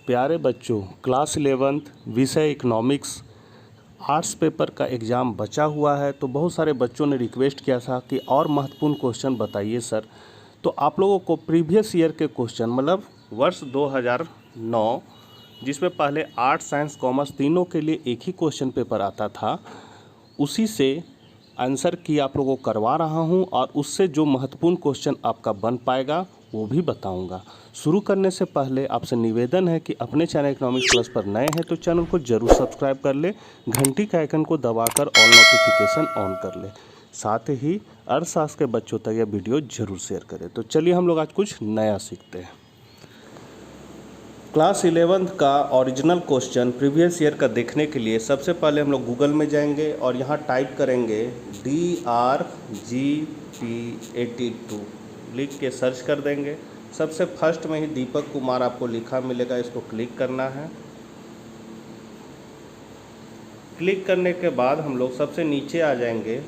प्यारे बच्चों, class 11th विषय इकोनॉमिक्स आर्ट्स पेपर का एग्ज़ाम बचा हुआ है। तो बहुत सारे बच्चों ने रिक्वेस्ट किया था कि और महत्वपूर्ण क्वेश्चन बताइए सर। तो आप लोगों को प्रीवियस ईयर के क्वेश्चन मतलब वर्ष 2009 जिसमें पहले आर्ट्स साइंस कॉमर्स तीनों के लिए एक ही क्वेश्चन पेपर आता था, उसी से आंसर की आप लोगों को करवा रहा हूं और उससे जो महत्वपूर्ण क्वेश्चन आपका बन पाएगा वो भी बताऊंगा। शुरू करने से पहले आपसे निवेदन है कि अपने चैनल इकोनॉमिक्स प्लस पर नए हैं तो चैनल को जरूर सब्सक्राइब कर ले, घंटी का आइकन को दबाकर ऑल नोटिफिकेशन ऑन कर ले, साथ ही अर्थशास्त्र के बच्चों तक यह वीडियो जरूर शेयर करें। तो चलिए हम लोग आज कुछ नया सीखते हैं। क्लास 11th का ओरिजिनल क्वेश्चन प्रीवियस ईयर का देखने के लिए सबसे पहले हम लोग गूगल में जाएंगे और यहाँ टाइप करेंगे DRGP82 लिख के सर्च कर देंगे। सबसे फर्स्ट में ही दीपक कुमार आपको लिखा मिलेगा, इसको क्लिक करना है। क्लिक करने के बाद हम लोग सबसे नीचे आ जाएंगे,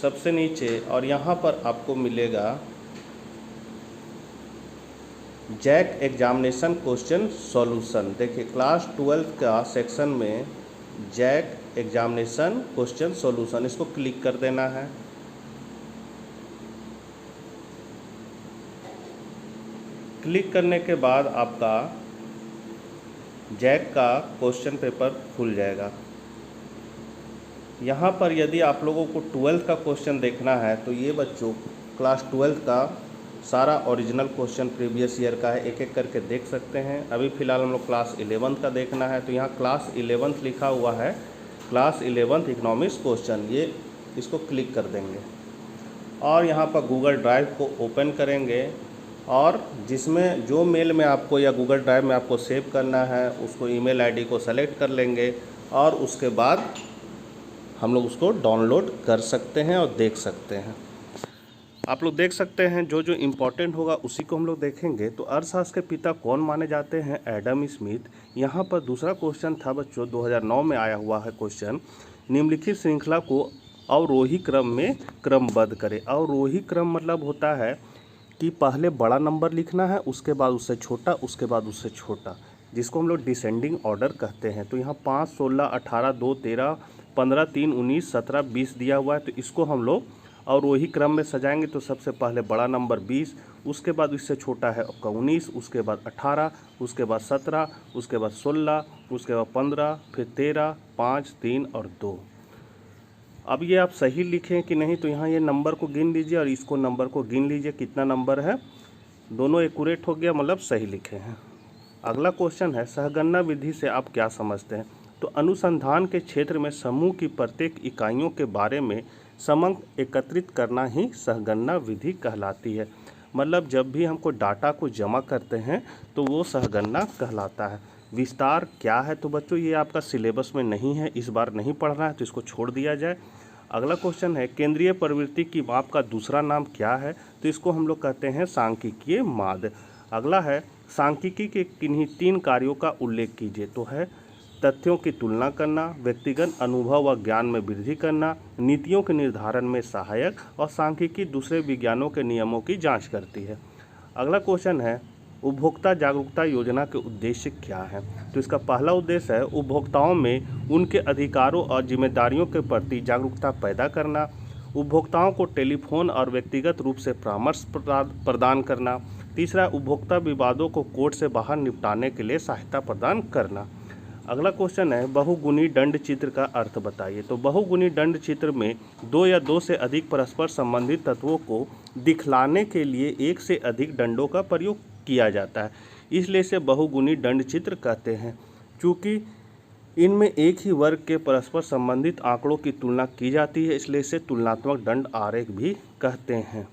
सबसे नीचे, और यहाँ पर आपको मिलेगा जैक एग्जामिनेशन क्वेश्चन सॉल्यूशन। देखिए क्लास 12th का सेक्शन में जैक एग्जामिनेशन क्वेश्चन सॉल्यूशन, इसको क्लिक कर देना है। क्लिक करने के बाद आपका जैक का क्वेश्चन पेपर खुल जाएगा। यहाँ पर यदि आप लोगों को 12th का क्वेश्चन देखना है तो ये बच्चों क्लास 12th का सारा ओरिजिनल क्वेश्चन प्रीवियस ईयर का है, एक एक करके देख सकते हैं। अभी फ़िलहाल हम लोग क्लास 11th का देखना है तो यहाँ क्लास 11th लिखा हुआ है, क्लास 11th इकोनॉमिक्स क्वेश्चन, ये इसको क्लिक कर देंगे और यहाँ पर गूगल ड्राइव को ओपन करेंगे और जिसमें जो मेल में आपको या गूगल ड्राइव में आपको सेव करना है उसको ईमेल आईडी को सेलेक्ट कर लेंगे और उसके बाद हम लोग उसको डाउनलोड कर सकते हैं और देख सकते हैं। आप लोग देख सकते हैं जो जो इम्पोर्टेंट होगा उसी को हम लोग देखेंगे। तो अर्थशास्त्र के पिता कौन माने जाते हैं? Adam Smith. यहाँ पर दूसरा क्वेश्चन था बच्चों 2009 में आया हुआ है क्वेश्चन, निम्नलिखित श्रृंखला को अवरोही क्रम में क्रमबद्ध करें। अवरोही क्रम मतलब होता है कि पहले बड़ा नंबर लिखना है, उसके बाद उससे छोटा, उसके बाद उससे छोटा, जिसको हम लोग डिसेंडिंग ऑर्डर कहते हैं। तो यहाँ 5, 16, 18, 2, 13, 15, 3, 19, 17, 20 दिया हुआ है। तो इसको हम लोग अवरोही क्रम में सजाएंगे। तो सबसे पहले बड़ा नंबर 20, उसके बाद इससे छोटा है आपका 19, उसके बाद 18, उसके बाद 17, उसके बाद 16, उसके बाद 15, फिर 13, 5, 3 और 2। अब ये आप सही लिखें कि नहीं, तो यहाँ ये नंबर को गिन लीजिए और इसको नंबर को गिन लीजिए कितना नंबर है, दोनों एक्यूरेट हो गया, मतलब सही लिखे हैं। अगला क्वेश्चन है सहगणना विधि से आप क्या समझते हैं? तो अनुसंधान के क्षेत्र में समूह की प्रत्येक इकाइयों के बारे में समंक एकत्रित करना ही सहगणना विधि कहलाती है। मतलब जब भी हमको डाटा को जमा करते हैं तो वो सहगणना कहलाता है। विस्तार क्या है? तो बच्चों ये आपका सिलेबस में नहीं है, इस बार नहीं पढ़ना है तो इसको छोड़ दिया जाए। अगला क्वेश्चन है केंद्रीय प्रवृत्ति की माप का दूसरा नाम क्या है? तो इसको हम लोग कहते हैं सांख्यिकीय माध्य। अगला है सांख्यिकी के किन्हीं 3 कार्यों का उल्लेख कीजिए। तो है तथ्यों की तुलना करना, व्यक्तिगत अनुभव व ज्ञान में वृद्धि करना, नीतियों के निर्धारण में सहायक, और सांख्यिकी दूसरे विज्ञानों के नियमों की जांच करती है। अगला क्वेश्चन है उपभोक्ता जागरूकता योजना के उद्देश्य क्या है? तो इसका पहला उद्देश्य है उपभोक्ताओं में उनके अधिकारों और जिम्मेदारियों के प्रति जागरूकता पैदा करना, उपभोक्ताओं को टेलीफोन और व्यक्तिगत रूप से परामर्श प्रदान करना, तीसरा उपभोक्ता विवादों को कोर्ट से बाहर निपटाने के लिए सहायता प्रदान करना। अगला क्वेश्चन है बहुगुणी दंड चित्र का अर्थ बताइए। तो बहुगुणी दंड चित्र में 2 या 2 से अधिक परस्पर संबंधित तत्वों को दिखलाने के लिए एक से अधिक दंडों का प्रयोग किया जाता है, इसलिए इसे बहुगुणी दंड चित्र कहते हैं। चूँकि इनमें एक ही वर्ग के परस्पर संबंधित आंकड़ों की तुलना की जाती है, इसलिए इसे तुलनात्मक दंड आरेख भी कहते हैं।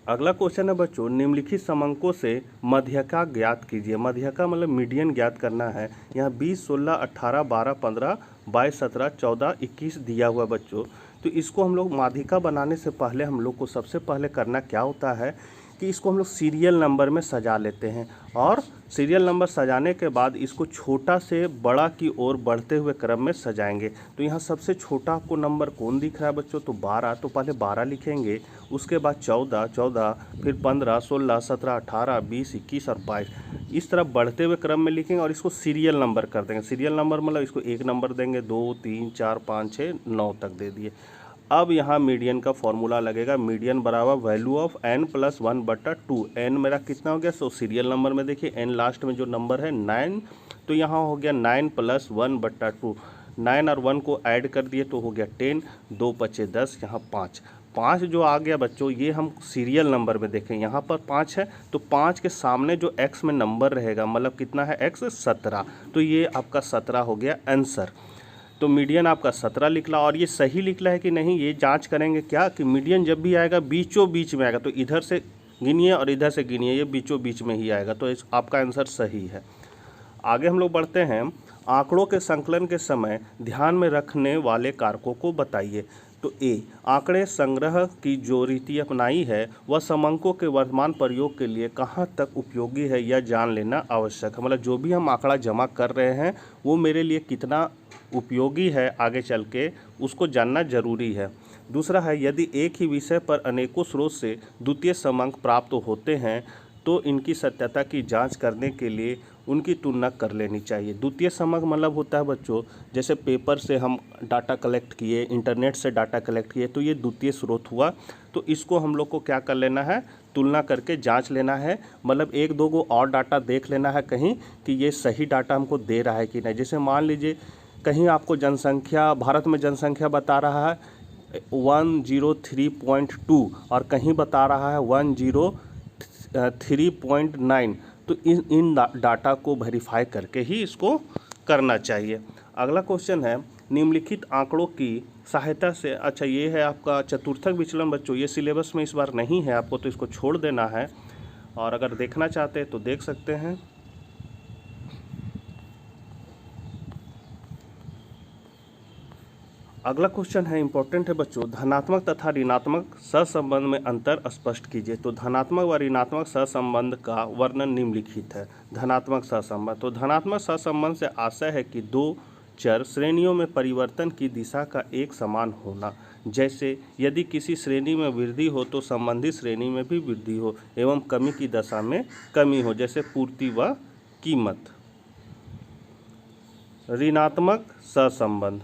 अगला क्वेश्चन है बच्चों निम्नलिखित समंकों से मध्यका ज्ञात कीजिए। मध्यका मतलब मीडियन ज्ञात करना है। यहाँ 20, 16, 18, 12, 15, 22, 17, 14, 21 दिया हुआ बच्चों। तो इसको हम लोग माध्यिका बनाने से पहले हम लोग को सबसे पहले करना क्या होता है कि इसको हम लोग सीरियल नंबर में सजा लेते हैं और सीरियल नंबर सजाने के बाद इसको छोटा से बड़ा की ओर बढ़ते हुए क्रम में सजाएंगे। तो यहाँ सबसे छोटा आपको नंबर कौन दिख रहा है बच्चों? तो 12। तो पहले 12 लिखेंगे, उसके बाद 14, फिर 15, 16, 17, 18, 20, 21 और 22 इस तरह बढ़ते हुए क्रम में लिखेंगे और इसको सीरियल नंबर कर देंगे। सीरियल नंबर मतलब इसको 1 नंबर देंगे, 2, 3, 4, 5, 6, 9 तक दे दिए। अब यहाँ मीडियन का फॉर्मूला लगेगा। मीडियन बराबर वैल्यू ऑफ n + 1/2। n मेरा कितना हो गया? सो सीरियल नंबर में देखिए n लास्ट में जो नंबर है 9, तो यहाँ हो गया 9 + 1/2। 9 और 1 को ऐड कर दिए तो हो गया 10, 2 × 10, यहाँ 5 जो आ गया बच्चों, ये हम सीरियल नंबर में देखें। यहाँ पर 5 है तो 5 के सामने जो x में नंबर रहेगा मतलब कितना है x? 17। तो ये आपका 17 हो गया आंसर। तो मीडियन आपका 17 निकला। और ये सही निकला है कि नहीं ये जांच करेंगे क्या कि मीडियन जब भी आएगा बीचों बीच में आएगा, तो इधर से गिनिए और इधर से गिनिए, ये बीचों बीच में ही आएगा, तो इस आपका आंसर सही है। आगे हम लोग बढ़ते हैं। आंकड़ों के संकलन के समय ध्यान में रखने वाले कारकों को बताइए। तो ए, आंकड़े संग्रह की जो रीति अपनाई है वह समंकों के वर्तमान प्रयोग के लिए कहाँ तक उपयोगी है यह जान लेना आवश्यक है। मतलब जो भी हम आंकड़ा जमा कर रहे हैं वो मेरे लिए कितना उपयोगी है आगे चल के, उसको जानना जरूरी है। दूसरा है, यदि एक ही विषय पर अनेकों स्रोत से द्वितीय समंक प्राप्त होते हैं तो इनकी सत्यता की जांच करने के लिए उनकी तुलना कर लेनी चाहिए। द्वितीय समंक मतलब होता है बच्चों, जैसे पेपर से हम डाटा कलेक्ट किए, इंटरनेट से डाटा कलेक्ट किए, तो ये द्वितीय स्रोत हुआ। तो इसको हम लोग को क्या कर लेना है? तुलना करके जांच लेना है। मतलब 1-2 को और डाटा देख लेना है कहीं कि ये सही डाटा हमको दे रहा है कि नहीं। जैसे मान लीजिए कहीं आपको जनसंख्या, भारत में जनसंख्या बता रहा है 103.2 और कहीं बता रहा है 103.9, तो इन डाटा को वेरीफाई करके ही इसको करना चाहिए। अगला क्वेश्चन है, निम्नलिखित आंकड़ों की सहायता से, अच्छा ये है आपका चतुर्थक विचलन बच्चों, ये सिलेबस में इस बार नहीं है आपको, तो इसको छोड़ देना है और अगर देखना चाहते हैं तो देख सकते हैं। अगला क्वेश्चन है, इंपॉर्टेंट है बच्चों, धनात्मक तथा ऋणात्मक सहसंबंध में अंतर स्पष्ट कीजिए। तो धनात्मक व ऋणात्मक सहसंबंध का वर्णन निम्नलिखित है। धनात्मक सहसंबंध, तो धनात्मक सहसंबंध से आशय है कि दो चर श्रेणियों में परिवर्तन की दिशा का एक समान होना। जैसे यदि किसी श्रेणी में वृद्धि हो तो संबंधित श्रेणी में भी वृद्धि हो एवं कमी की दशा में कमी हो, जैसे पूर्ति व कीमत। ऋणात्मक सहसंबंध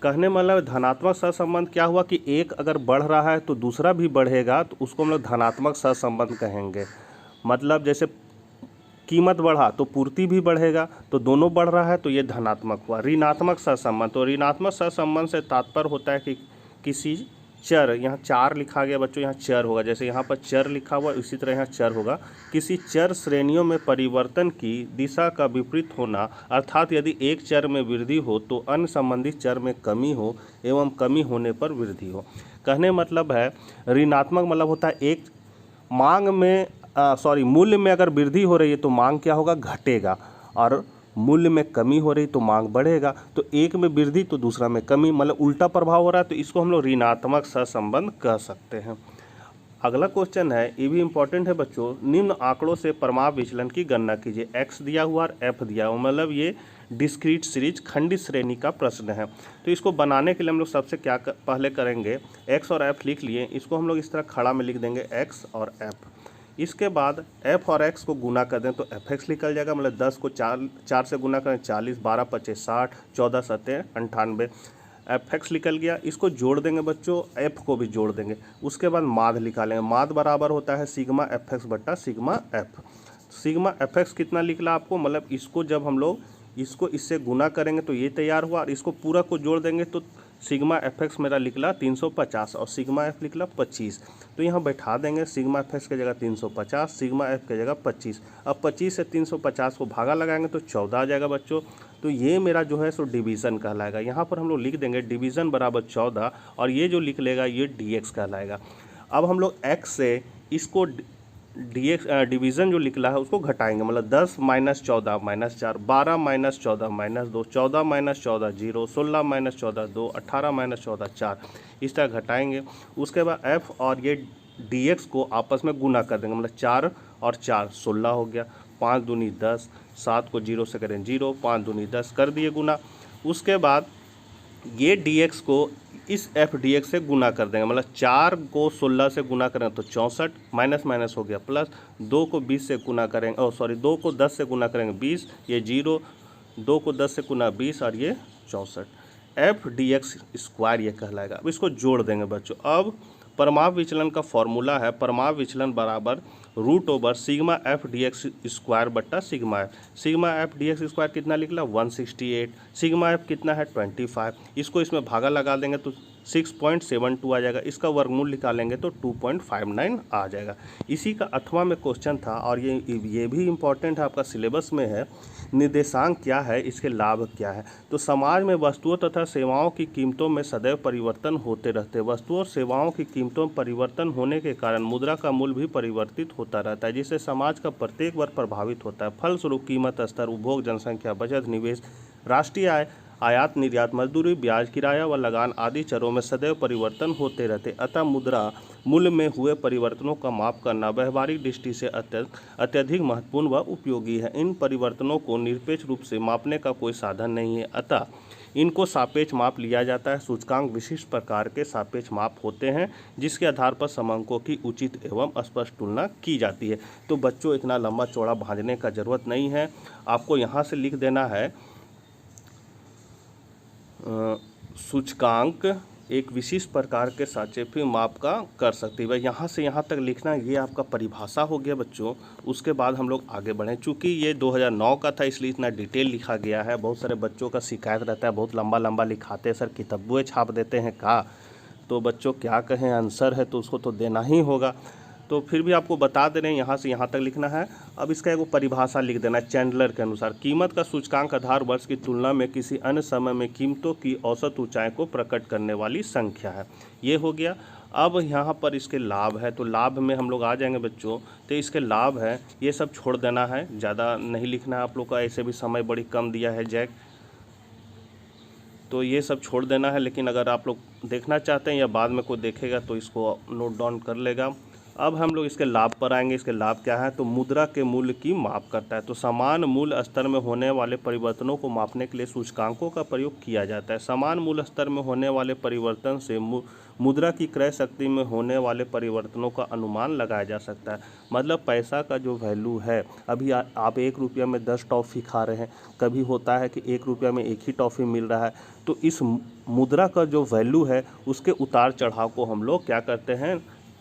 कहने मतलब धनात्मक सहसंबंध क्या हुआ कि एक अगर बढ़ रहा है तो दूसरा भी बढ़ेगा, तो उसको हम लोग धनात्मक सहसंबंध कहेंगे। मतलब जैसे कीमत बढ़ा तो पूर्ति भी बढ़ेगा, तो दोनों बढ़ रहा है तो ये धनात्मक हुआ। ऋणात्मक सहसंबंध, तो ऋणात्मक सहसंबंध से तात्पर्य होता है कि किसी चर, यहाँ 4 लिखा गया बच्चों, यहाँ चर होगा, जैसे यहाँ पर चर लिखा हुआ इसी तरह यहाँ चर होगा। किसी चर श्रेणियों में परिवर्तन की दिशा का विपरीत होना, अर्थात यदि एक चर में वृद्धि हो तो अन्य संबंधित चर में कमी हो एवं कमी होने पर वृद्धि हो। कहने मतलब है ऋणात्मक मतलब होता है एक मांग में मूल्य में अगर वृद्धि हो रही है तो मांग क्या होगा? घटेगा, और मूल्य में कमी हो रही तो मांग बढ़ेगा। तो एक में वृद्धि तो दूसरा में कमी, मतलब उल्टा प्रभाव हो रहा है, तो इसको हम लोग ऋणात्मक सहसंबंध कह सकते हैं। अगला क्वेश्चन है, ये भी इंपॉर्टेंट है बच्चों, निम्न आंकड़ों से परमाप विचलन की गणना कीजिए। x दिया हुआ और f दिया हुआ, मतलब ये डिस्क्रीट सीरीज खंडित श्रेणी का प्रश्न है। तो इसको बनाने के लिए हम लोग सबसे क्या पहले करेंगे, x और f लिख लिए, इसको हम लोग इस तरह खड़ा में लिख देंगे x और f। इसके बाद f और x को गुना कर दें तो fx निकल जाएगा, मतलब 10 को 4 से गुना करें 40, 12 × 25 60, 14 × 7 98, fx निकल गया। इसको जोड़ देंगे बच्चों, f को भी जोड़ देंगे, उसके बाद माध्य निकालेंगे। माध्य बराबर होता है सिग्मा fx बट्टा सिग्मा f। सिग्मा fx कितना निकला आपको, मतलब इसको जब हम लोग इसको इससे गुना करेंगे तो ये तैयार हुआ, और इसको पूरा को जोड़ देंगे तो सिग्मा fx मेरा निकला 350 और सिग्मा f निकला 25। तो यहाँ बैठा देंगे सिग्मा fx की जगह 350, सिग्मा f की जगह 25। अब 25 से 350 को भागा लगाएंगे तो 14 आ जाएगा बच्चों। तो ये मेरा जो है सो डिवीज़न कहलाएगा। यहाँ पर हम लोग लिख देंगे डिवीज़न बराबर 14, और ये जो लिख लेगा ये dx कहलाएगा। अब हम लोग x से इसको dx डिवीज़न जो निकला है उसको घटाएंगे, मतलब 10 - 14 - 4, 12 - 14 - 2, 14 - 14 0, 16 - 14 2, 18 - 14 4, इस तरह घटाएंगे। उसके बाद f और ये dx को आपस में गुना कर देंगे, मतलब 4 और 4 16 हो गया, 5 दूनी 10, 7 को 0 से करें 0, 5 दूनी 10 कर दिए गुना। उसके बाद ये dx को इस f dx से गुना कर देंगे, मतलब 4 को 16 से गुना करें तो 64, माइनस माइनस हो गया प्लस, 2 को 20 से गुना करेंगे, 2 को 10 से गुना करेंगे 20, ये 0, 2 को 10 से गुना 20 और ये 64, f dx स्क्वायर ये कहलाएगा। अब इसको जोड़ देंगे बच्चों। अब परमाप विचलन का फॉर्मूला है, परमाप विचलन बराबर √ सिग्मा f dx स्क्वायर बट्टा sigma f। Sigma f dx square कितना निकला 168, सिग्मा f कितना है 25, इसको इसमें भागा लगा देंगे तो 6.72 आ जाएगा, इसका वर्गमूल निकालेंगे तो 2.59 आ जाएगा। इसी का 8वां में क्वेश्चन था और ये भी इम्पोर्टेंट है, आपका सिलेबस में है। निर्देशांक क्या है, इसके लाभ क्या है। तो समाज में वस्तुओं तथा सेवाओं की कीमतों में सदैव परिवर्तन होते रहते हैं। वस्तुओं और सेवाओं की कीमतों में परिवर्तन होने के कारण मुद्रा का मूल्य भी परिवर्तित होता रहता है, जिससे समाज का प्रत्येक वर्ग प्रभावित होता है। फलस्वरूप कीमत स्तर, उपभोग, जनसंख्या, बचत, निवेश, राष्ट्रीय आय, आयात निर्यात, मजदूरी, ब्याज, किराया व लगान आदि चरों में सदैव परिवर्तन होते रहते। अतः मुद्रा मूल्य में हुए परिवर्तनों का माप करना व्यवहारिक दृष्टि से अत्यधिक महत्वपूर्ण व उपयोगी है। इन परिवर्तनों को निरपेक्ष रूप से मापने का कोई साधन नहीं है, अतः इनको सापेक्ष माप लिया जाता है। सूचकांक विशिष्ट प्रकार के सापेक्ष माप होते हैं, जिसके आधार पर समांकों की उचित एवं स्पष्ट तुलना की जाती है। तो बच्चों इतना लंबा चौड़ा भांजने का जरूरत नहीं है, आपको यहाँ से लिख देना है सूचकांक एक विशिष्ट प्रकार के सापेक्ष माप का कर सकती है। यहाँ से यहाँ तक लिखना, ये आपका परिभाषा हो गया बच्चों। उसके बाद हम लोग आगे बढ़ें। चूँकि ये 2009 का था इसलिए इतना डिटेल लिखा गया है। बहुत सारे बच्चों का शिकायत रहता है, बहुत लंबा लंबा लिखाते हैं सर, किताबें छाप देते हैं का। तो बच्चों क्या कहें, आंसर है तो उसको तो देना ही होगा। तो फिर भी आपको बता दे रहे हैं, यहाँ से यहाँ तक लिखना है। अब इसका एक परिभाषा लिख देना है चैंडलर के अनुसार। कीमत का सूचकांक आधार वर्ष की तुलना में किसी अन्य समय में कीमतों की औसत ऊंचाई को प्रकट करने वाली संख्या है। ये हो गया। अब यहाँ पर इसके लाभ है, तो लाभ में हम लोग आ जाएंगे बच्चों। तो इसके लाभ है, ये सब छोड़ देना है, ज़्यादा नहीं लिखना है आप लोग का, ऐसे भी समय बड़ी कम दिया है जैक, तो ये सब छोड़ देना है। लेकिन अगर आप लोग देखना चाहते हैं या बाद में कोई देखेगा तो इसको नोट डाउन कर लेगा। अब हम लोग इसके लाभ पर आएंगे। इसके लाभ क्या है, तो मुद्रा के मूल्य की माप करता है। तो समान मूल्य स्तर में होने वाले परिवर्तनों को मापने के लिए सूचकांकों का प्रयोग किया जाता है। समान मूल्य स्तर में होने वाले परिवर्तन से मुद्रा की क्रय शक्ति में होने वाले परिवर्तनों का अनुमान लगाया जा सकता है। मतलब पैसा का जो वैल्यू है, अभी आप 1 रुपया में 10 टॉफ़ी खा रहे हैं, कभी होता है कि 1 रुपया में 1 ही टॉफ़ी मिल रहा है। तो इस मुद्रा का जो वैल्यू है उसके उतार चढ़ाव को हम लोग क्या करते हैं,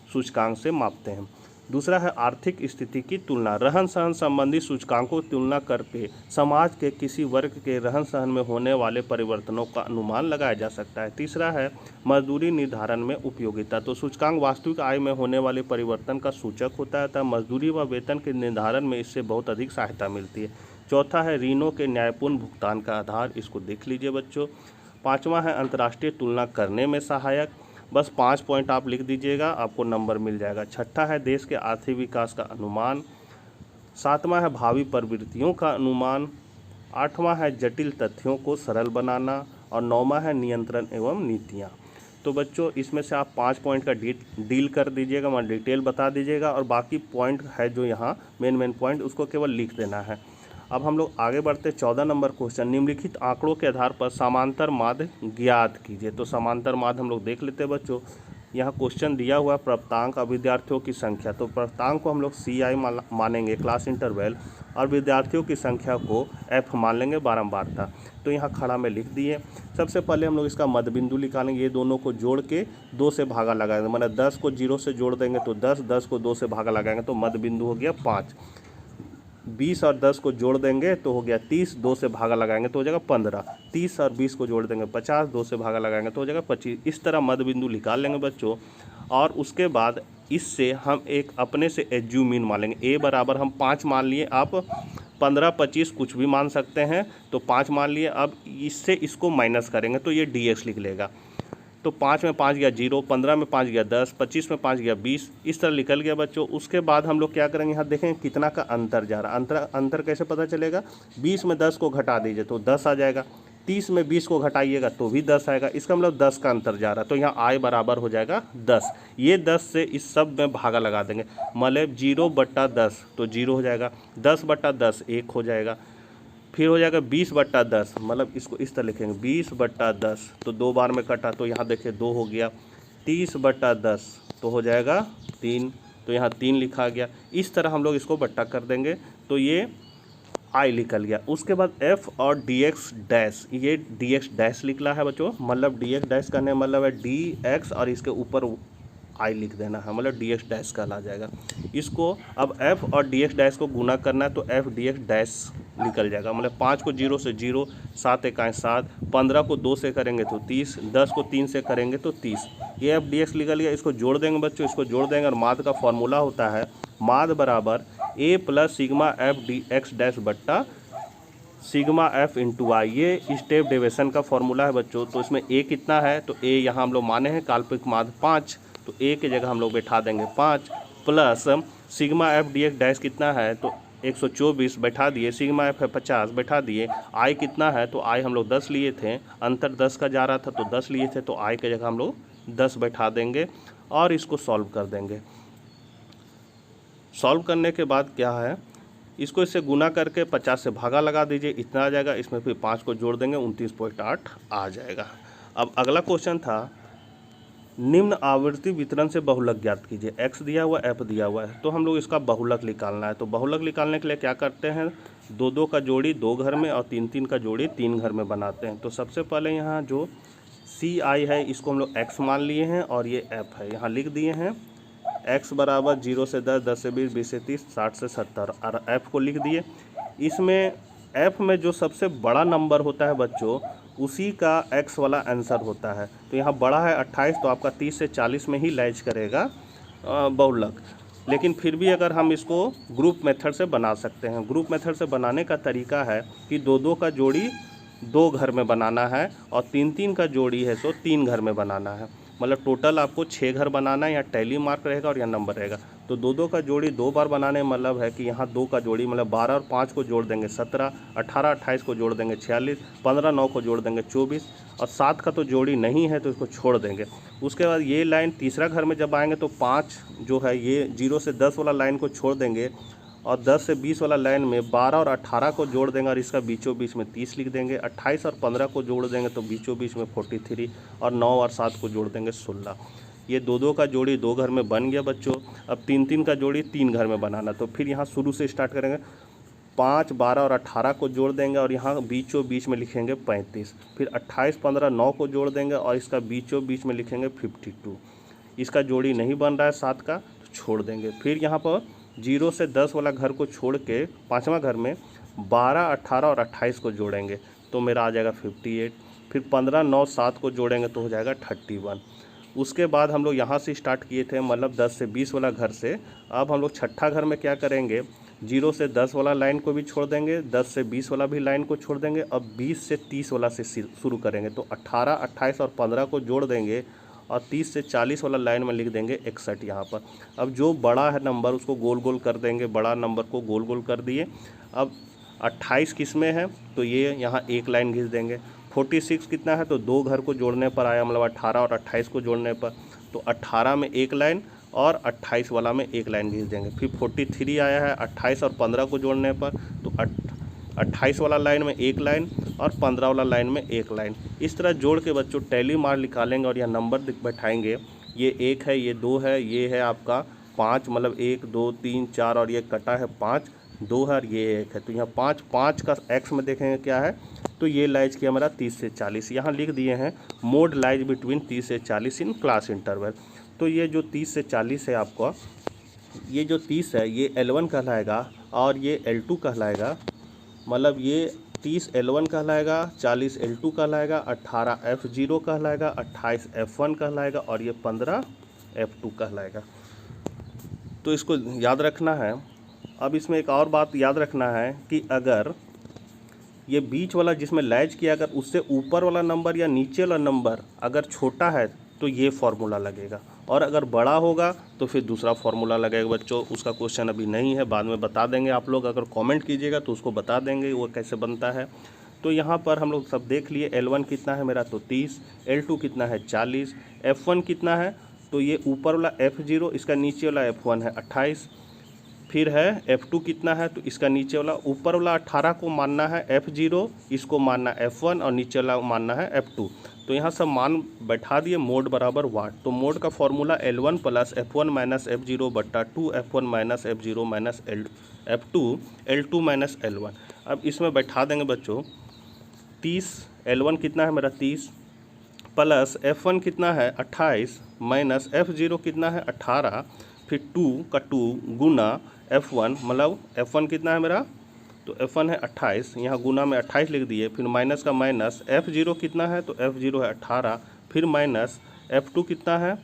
सूचकांक से मापते हैं। दूसरा है आर्थिक स्थिति की तुलना। रहन सहन संबंधी सूचकांकों की तुलना करके समाज के किसी वर्ग के रहन सहन में होने वाले परिवर्तनों का अनुमान लगाया जा सकता है। तीसरा है मजदूरी निर्धारण में उपयोगिता। तो सूचकांक वास्तविक आय में होने वाले परिवर्तन का सूचक होता है, तथा मजदूरी व वेतन के निर्धारण में इससे बहुत अधिक सहायता मिलती है। चौथा है ऋणों के न्यायपूर्ण भुगतान का आधार, इसको देख लीजिए बच्चों। पाँचवा है अंतर्राष्ट्रीय तुलना करने में सहायक। बस 5 पॉइंट आप लिख दीजिएगा, आपको नंबर मिल जाएगा। छठा है देश के आर्थिक विकास का अनुमान। सातवां है भावी प्रवृत्तियों का अनुमान। आठवां है जटिल तथ्यों को सरल बनाना। और नौवां है नियंत्रण एवं नीतियाँ। तो बच्चों इसमें से आप 5 पॉइंट का डील कर दीजिएगा, मतलब डिटेल बता दीजिएगा, और बाकी पॉइंट है जो यहाँ मेन पॉइंट उसको केवल लिख देना है। अब हम लोग आगे बढ़ते 14 नंबर क्वेश्चन। निम्नलिखित आंकड़ों के आधार पर समांतर माध्य ज्ञात कीजिए। तो समांतर माध्य हम लोग देख लेते हैं बच्चों। यहाँ क्वेश्चन दिया हुआ है प्राप्तांक और विद्यार्थियों की संख्या। तो प्राप्तांक को हम लोग CI मानेंगे, क्लास इंटरवल, और विद्यार्थियों की संख्या को F मान लेंगे, बारंबारता। तो यहाँ खड़ा में लिख दिए। सबसे पहले हम लोग इसका मध्य बिंदु निकालेंगे। ये दोनों को जोड़ के 2 से भागा लगाएंगे, मतलब 10 को 0 से जोड़ देंगे तो 10, 10 को 2 से भागा लगाएंगे तो मध्य बिंदु हो गया 5। 20 और 10 को जोड़ देंगे तो हो गया 30, 2 से भागा लगाएंगे तो हो जाएगा 15। 30 और 20 को जोड़ देंगे 50, 2 से भागा लगाएंगे तो हो जाएगा 25। इस तरह मध्य बिंदु निकाल लेंगे बच्चों। और उसके बाद इससे हम एक अपने से एज्यूम इन मान लेंगे। A बराबर हम 5 मान लिए, आप 15, 25 कुछ भी मान सकते हैं, तो 5 मान लिए। अब इससे इसको माइनस करेंगे तो ये dx लिख लेगा। तो 5 में 5 गया 0, 15 में 5 गया 10, 25 में 5 गया 20, इस तरह निकल गया बच्चों। उसके बाद हम लोग क्या करेंगे, यहाँ देखें कितना का अंतर जा रहा है। अंतर कैसे पता चलेगा, 20 में 10 को घटा दीजिए तो 10 आ जाएगा। 30 में 20 को घटाइएगा तो भी 10 आएगा, इसका मतलब 10 का अंतर जा रहा है। तो यहाँ आई बराबर हो जाएगा 10। ये 10 से इस सब में भागा लगा देंगे, मतलब 0/10 तो 0 हो जाएगा, 10/10 1 हो जाएगा, फिर हो जाएगा 20/10, मतलब इसको इस तरह लिखेंगे 20/10 तो 2 बार में कटा तो यहाँ देखिए 2 हो गया, 30/10 तो हो जाएगा 3, तो यहाँ 3 लिखा गया। इस तरह हम लोग इसको बट्टा कर देंगे तो ये आई निकल गया। उसके बाद f और dx डैश, ये dx डैश निकला है बच्चों, मतलब dx डैश करने मतलब है dx और इसके ऊपर आई लिख देना है, मतलब dx डैश कहला जाएगा। इसको अब f और dx डैश को गुना करना है तो f dx डैश निकल जाएगा, मतलब 5 को 0 से 0, 7 एकाएँ 7, 15 को 2 से करेंगे तो 30, 10 को 3 से करेंगे तो 30। ये f dx निकल गया। इसको जोड़ देंगे बच्चों, इसको जोड़ देंगे और माद का फॉर्मूला होता है माद बराबर a plus sigma f dx dash बट्टा सिग्मा f इंटू आई। ये स्टेप डेविएशन का फॉर्मूला है बच्चों। तो इसमें a कितना है तो a यहाँ हम लोग माने हैं काल्पनिक माद 5, तो a की जगह हम लोग बैठा देंगे 5 plus sigma f dx dash कितना है तो 124 बैठा दिए, सिग्मा f है 50 बैठा दिए, आई कितना है तो आई हम लोग 10 लिए थे, अंतर 10 का जा रहा था तो 10 लिए थे, तो आई की जगह हम लोग 10 बैठा देंगे और इसको सॉल्व कर देंगे। सॉल्व करने के बाद क्या है, इसको इससे गुना करके 50 से भागा लगा दीजिए, इतना आ जाएगा, इसमें फिर 5 को जोड़ देंगे 29.8 आ जाएगा। अब अगला क्वेश्चन था निम्न आवृत्ति वितरण से बहुलक ज्ञात कीजिए। x दिया हुआ f दिया हुआ है, तो हम लोग इसका बहुलक निकालना है। तो बहुलक निकालने के लिए क्या करते हैं, 2-2 का जोड़ी 2 घर में और 3-3 का जोड़ी 3 घर में बनाते हैं। तो सबसे पहले यहाँ जो सी आई है इसको हम लोग x मान लिए हैं और ये f है, यहाँ लिख दिए हैं x बराबर 0 से 10, 10 से 20, 20 से 30, 60 से 70 और f को लिख दिए। इसमें f में जो सबसे बड़ा नंबर होता है बच्चों उसी का x वाला आंसर होता है। तो यहाँ बड़ा है 28, तो आपका 30 से 40 में ही लैच करेगा बहुलक। लेकिन फिर भी अगर हम इसको ग्रुप मेथड से बना सकते हैं। ग्रुप मेथड से बनाने का तरीका है कि 2-2 का जोड़ी 2 घर में बनाना है और 3-3 का जोड़ी है सो 3 घर में बनाना है, मतलब टोटल आपको 6 घर बनाना है। यहाँ टैली मार्क रहेगा और यहाँ नंबर रहेगा। तो 2-2 का जोड़ी 2 बार बनाने में मतलब है कि यहाँ 2 का जोड़ी मतलब 12 और 5 को जोड़ देंगे 17, 18 28 को जोड़ देंगे 46, 15 9 को जोड़ देंगे 24 और 7 का तो जोड़ी नहीं है तो इसको छोड़ देंगे। उसके बाद ये लाइन तीसरा घर में जब आएंगे तो 5 जो है ये 0 से 10 वाला लाइन को छोड़ देंगे और 10 से 20 वाला लाइन में 12 और 18 को जोड़ देंगे और इसका बीचों बीच में 30 लिख देंगे। 28 और 15 को जोड़ देंगे तो बीचों बीच में 43 और 9 और 7 को जोड़ देंगे 16। ये 2-2 का जोड़ी 2 घर में बन गया बच्चों। अब 3-3 का जोड़ी 3 घर में बनाना, तो फिर यहाँ शुरू से स्टार्ट करेंगे। 5, 12 और 18 को जोड़ देंगे और यहाँ बीचों बीच में लिखेंगे 35, फिर 28, 15, 9 को जोड़ देंगे और इसका बीचों बीच में लिखेंगे 52। इसका जोड़ी नहीं बन रहा है 7 का तो छोड़ देंगे। फिर यहाँ पर 0 से 10 वाला घर को छोड़ के 5वां घर में 12, 18 और 28 को जोड़ेंगे तो मेरा आ जाएगा 58। फिर 15, 9, 7 को जोड़ेंगे तो हो जाएगा 31। उसके बाद हम लोग यहाँ से स्टार्ट किए थे, मतलब 10 से 20 वाला घर से। अब हम लोग छठा घर में क्या करेंगे, 0 से 10 वाला लाइन को भी छोड़ देंगे, 10 से 20 वाला भी लाइन को छोड़ देंगे। अब 20 से 30 वाला से शुरू करेंगे तो 18, 28 और 15 को जोड़ देंगे और 30 से 40 वाला लाइन में लिख देंगे 61 यहाँ पर। अब जो बड़ा है नंबर उसको गोल गोल कर देंगे, बड़ा नंबर को गोल गोल कर दिए। अब 28 किस में है तो ये यहाँ एक लाइन खींच देंगे। 46 कितना है तो 2 घर को जोड़ने पर आया, मतलब 18 और 28 को जोड़ने पर, तो 18 में एक लाइन और 28 वाला में एक लाइन खींच देंगे। फिर 43 आया है 28 और 15 को जोड़ने पर, तो 28 वाला लाइन में एक लाइन और 15 वाला लाइन में एक लाइन। इस तरह जोड़ के बच्चों टैली मार निकालेंगे और यह नंबर बैठाएंगे। ये 1 है, ये 2 है, ये है आपका 5, मतलब 1 2 3 4 और ये कटा है 5, 2 है और ये 1 है। तो यहाँ 5 का x में देखेंगे क्या है तो ये लाइज किया हमारा 30 से 40। यहाँ लिख दिए हैं मोड लाइज बिटवीन 30 से 40 इन क्लास इंटरवल। तो ये जो 30 से 40 है आपका, ये जो 30 है ये L1 कहलाएगा और ये L2 कहलाएगा, मतलब ये 30 L1 कहलाएगा, 40 L2 कहलाएगा, 18 F0 कहलाएगा, 28 F1 कहलाएगा और ये 15 F2 कहलाएगा। तो इसको याद रखना है। अब इसमें एक और बात याद रखना है कि अगर ये बीच वाला जिसमें लैच किया अगर उससे ऊपर वाला नंबर या नीचे वाला नंबर अगर छोटा है तो ये फार्मूला लगेगा, और अगर बड़ा होगा तो फिर दूसरा फार्मूला लगेगा। बच्चों उसका क्वेश्चन अभी नहीं है, बाद में बता देंगे। आप लोग अगर कमेंट कीजिएगा तो उसको बता देंगे वो कैसे बनता है। तो यहाँ पर हम लोग सब देख लिए, L1 कितना है मेरा तो 30, L2 कितना है 40, F1 कितना है तो ये ऊपर वाला F0, इसका नीचे वाला F1 है 28, फिर है F2 कितना है तो इसका नीचे वाला, ऊपर वाला 18 को मानना है F0, इसको मानना F1 और नीचे वाला मानना है F2। तो यहाँ सब मान बैठा दिए, मोड बराबर वाट। तो मोड का formula L1 plus F1 minus F0 बट्टा 2 F1 minus F0 minus F2 L2 minus L1। अब इसमें बैठा देंगे बच्चों 30, L1 कितना है मेरा 30 प्लस F1 कितना है 28 माइनस F0 कितना है 18, फिर 2 का 2 गुना F1, मतलब F1 कितना है मेरा तो F1 है 28, यहाँ गुना में 28 लिख दिए, फिर माइनस का माइनस F0 कितना है तो F0 है 18, फिर माइनस F2 कितना है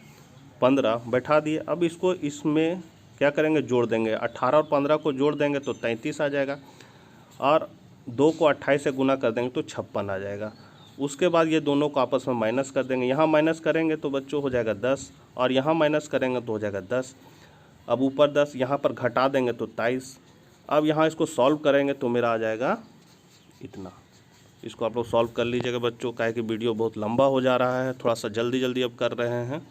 15 बैठा दिए। अब इसको इसमें क्या करेंगे, जोड़ देंगे, 18 और 15 को जोड़ देंगे तो 33 आ जाएगा, और 2 को 28 से गुना कर देंगे तो 56 आ जाएगा। उसके बाद ये दोनों को आपस में माइनस कर देंगे, यहाँ माइनस करेंगे तो बच्चों हो जाएगा 10, और यहाँ माइनस करेंगे तो हो जाएगा 10। अब ऊपर 10, यहाँ पर घटा देंगे तो 23। अब यहाँ इसको सॉल्व करेंगे तो मेरा आ जाएगा इतना। इसको आप लोग सॉल्व कर लीजिएगा बच्चों, काहे कि वीडियो बहुत लंबा हो जा रहा है, थोड़ा सा जल्दी जल्दी अब कर रहे हैं।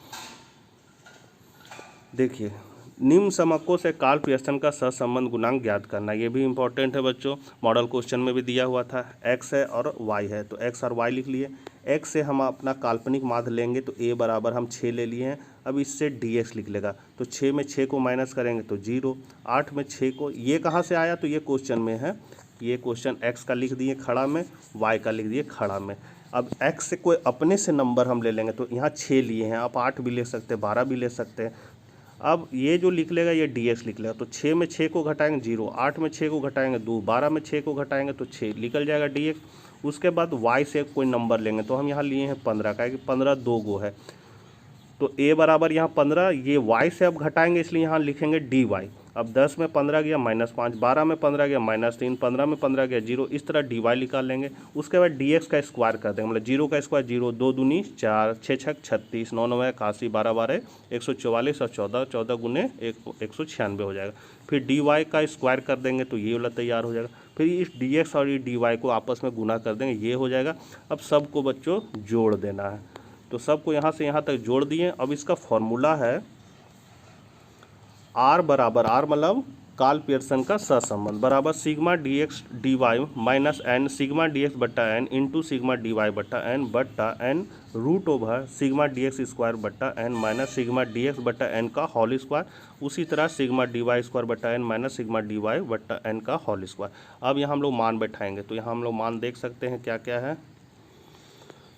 देखिए, निम्न समकों से कार्ल पियर्सन का सहसंबंध गुणांक ज्ञात करना, ये भी इंपॉर्टेंट है बच्चों, मॉडल क्वेश्चन में भी दिया हुआ था। x है और y है, तो x और y लिख लिए। x से हम अपना काल्पनिक माध्य लेंगे तो a बराबर हम 6 ले लिए हैं। अब इससे dx लिख लेगा, तो 6 में 6 को माइनस करेंगे तो 0, 8 में 6 को, ये कहाँ से आया तो ये क्वेश्चन में है, ये क्वेश्चन x का लिख दिए खड़ा में, y का लिख दिए खड़ा में। अब x से कोई अपने से नंबर हम ले लेंगे, तो यहाँ 6 लिए हैं, आप 8 भी ले सकते हैं, 12 भी ले सकते हैं। अब ये जो लिख लेगा ये dx लिख लेगा, तो 6 में 6 को घटाएंगे 0, 8 में 6 को घटाएंगे 2, 12 में 6 को घटाएंगे तो 6 निकल जाएगा dx। उसके बाद y से कोई नंबर लेंगे, तो हम यहाँ लिए हैं 15 का, कि 15 2 गो है, तो a बराबर यहाँ 15, ये y से अब घटाएंगे इसलिए यहाँ लिखेंगे dy। अब 10 में 15 गया -5, 12 में 15 गया -3, 15 में 15 गया 0, इस तरह dy निकाल लेंगे। उसके बाद dx का स्क्वायर कर देंगे, मतलब 0 का स्क्वायर 0, 2 दूनी 4, 6 छक 36, 9 9 81, 12 12 144 और 14 14 गुने 196 हो जाएगा। फिर dy का स्क्वायर कर देंगे तो ये वाला तैयार हो जाएगा। फिर इस dx और ये dy को आपस में गुना कर देंगे, ये हो जाएगा। अब सबको बच्चों जोड़ देना है, तो सबको यहाँ से यहाँ तक जोड़ दिए। अब इसका फॉर्मूला है R बराबर, R मतलब कार्ल पियर्सन का सहसंबंध, बराबर sigma dx dy minus n sigma dx बट्टा n इंटू सिग्मा dy बट्टा n बट्टा n root over sigma dx square बट्टा n माइनस सिग्मा dx बट्टा n का होल स्क्वायर। उसी तरह सिग्मा dy स्क्वायर बट्टा n माइनस सिग्मा dy बट्टा n का होल स्क्वायर। अब यहाँ हम लोग मान बैठाएंगे, तो यहाँ हम लोग मान देख सकते हैं क्या क्या है।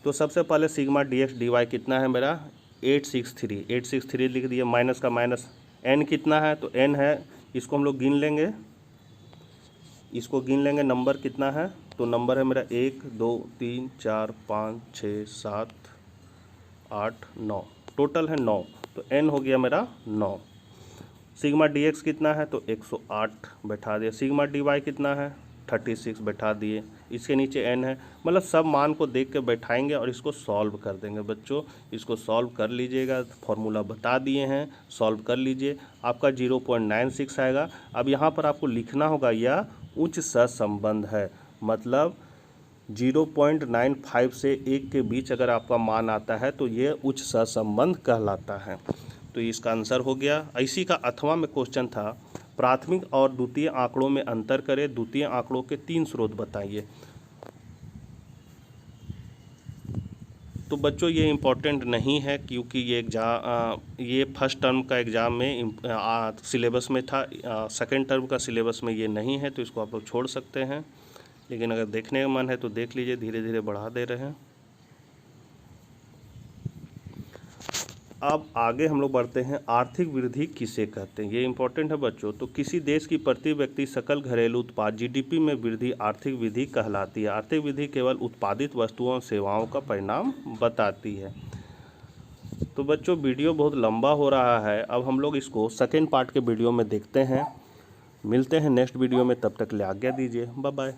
तो सबसे पहले सिग्मा dx dy कितना है मेरा 863 लिख दिए, माइनस का माइनस, n कितना है तो n है, इसको हम लोग गिन लेंगे, इसको गिन लेंगे नंबर कितना है, तो नंबर है मेरा 1 2 3 4 5 6 7 8 9, टोटल है 9, तो n हो गया मेरा 9। सिग्मा dx कितना है तो 108 बैठा दिया, सिग्मा dy कितना है 36 बैठा दिए, इसके नीचे n है, मतलब सब मान को देख के बैठाएंगे और इसको सॉल्व कर देंगे बच्चों। इसको सॉल्व कर लीजिएगा, फॉर्मूला बता दिए हैं, सॉल्व कर लीजिए, आपका 0.96 आएगा। अब यहाँ पर आपको लिखना होगा यह उच्च सहसंबंध है, मतलब 0.95 से 1 के बीच अगर आपका मान आता है तो ये उच्च सहसंबंध कहलाता है। तो इसका आंसर हो गया। इसी का 8वां में क्वेश्चन था, प्राथमिक और द्वितीय आंकड़ों में अंतर करें, द्वितीय आंकड़ों के 3 स्रोत बताइए। तो बच्चों ये इम्पोर्टेंट नहीं है, क्योंकि ये फर्स्ट टर्म का एग्ज़ाम में सिलेबस में था, सेकंड टर्म का सिलेबस में ये नहीं है, तो इसको आप लोग छोड़ सकते हैं। लेकिन अगर देखने का मन है तो देख लीजिए, धीरे धीरे बढ़ा दे रहे हैं। अब आगे हम लोग बढ़ते हैं, आर्थिक वृद्धि किसे कहते हैं, ये इंपॉर्टेंट है बच्चों। तो किसी देश की प्रति व्यक्ति सकल घरेलू उत्पाद जीडीपी में वृद्धि आर्थिक वृद्धि कहलाती है। आर्थिक वृद्धि केवल उत्पादित वस्तुओं और सेवाओं का परिणाम बताती है। तो बच्चों वीडियो बहुत लंबा हो रहा है, अब हम लोग इसको सेकेंड पार्ट के वीडियो में देखते हैं। मिलते हैं नेक्स्ट वीडियो में, तब तक ले आज्ञा दीजिए, बाय बाय।